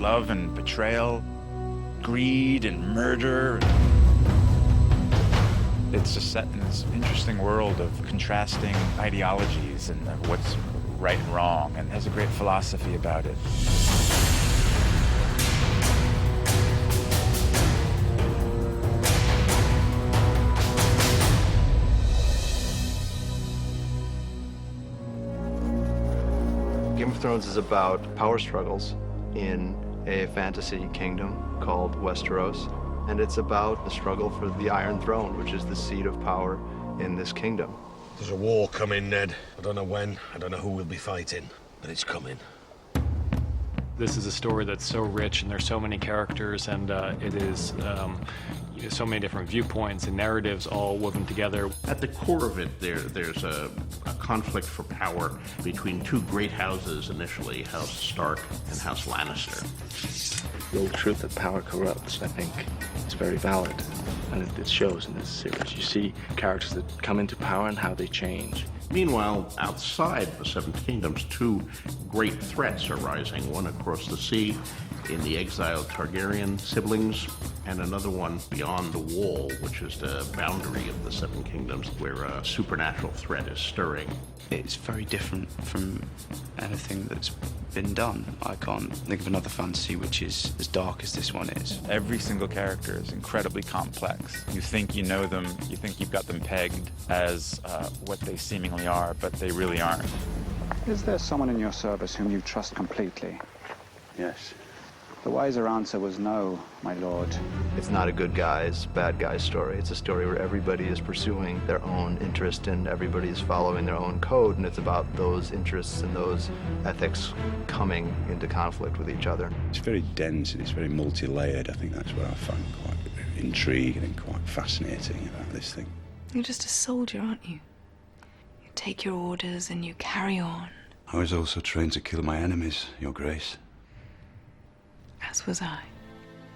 love and betrayal, greed and murder. It's just set in this interesting world of contrasting ideologies and of what's right and wrong, and has a great philosophy about it. Game of Thrones is about power struggles in a fantasy kingdom called Westeros, and it's about the struggle for the Iron Throne, which is the seat of power in this kingdom. There's a war coming, Ned. I don't know when, I don't know who we'll be fighting, but it's coming. This is a story that's so rich, and there's so many characters, and it is so many different viewpoints and narratives all woven together. At the core of it, there's a conflict for power between two great houses initially, House Stark and House Lannister. The old truth that power corrupts, I think, is very valid, and it shows in this series. You see characters that come into power and how they change. Meanwhile, outside the Seven Kingdoms, two great threats are rising, one across the sea in the exiled Targaryen siblings, and another one beyond the wall, which is the boundary of the Seven Kingdoms, where a supernatural threat is stirring. It's very different from anything that's been done. I can't think of another fantasy which is as dark as this one is. Every single character is incredibly complex. You think you know them, you think you've got them pegged as what they seemingly are, but they really aren't. Is there someone in your service whom you trust completely? Yes. The wiser answer was no, my lord. It's not a good guys, bad guys story. It's a story where everybody is pursuing their own interest and everybody is following their own code, and it's about those interests and those ethics coming into conflict with each other. It's very dense and it's very multi-layered. I think that's what I find quite intriguing and quite fascinating about this thing. You're just a soldier, aren't you? You take your orders and you carry on. I was also trained to kill my enemies, Your Grace. As was I.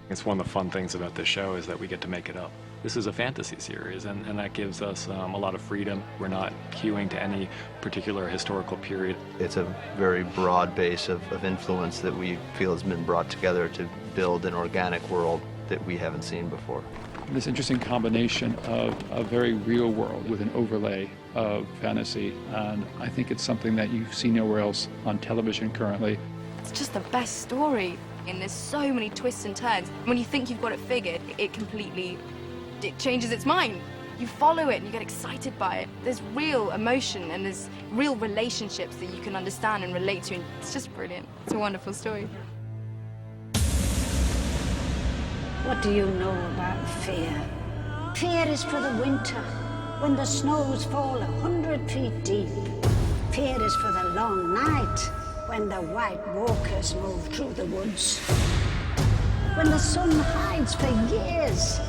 It's one of the fun things about this show is that we get to make it up. This is a fantasy series, and that gives us a lot of freedom. We're not queuing to any particular historical period. It's a very broad base of influence that we feel has been brought together to build an organic world that we haven't seen before. This interesting combination of a very real world with an overlay of fantasy, and I think it's something that you see nowhere else on television currently. It's just the best story. And there's so many twists and turns. When you think you've got it figured, it changes its mind. You follow it and you get excited by it. There's real emotion and there's real relationships that you can understand and relate to. And it's just brilliant. It's a wonderful story. What do you know about fear? Fear is for the winter, when the snows fall 100 feet deep. Fear is for the long night, when the White Walkers move through the woods. When the sun hides for years,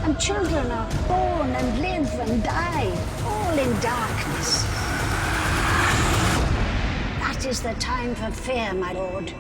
and children are born and live and die, all in darkness. That is the time for fear, my lord.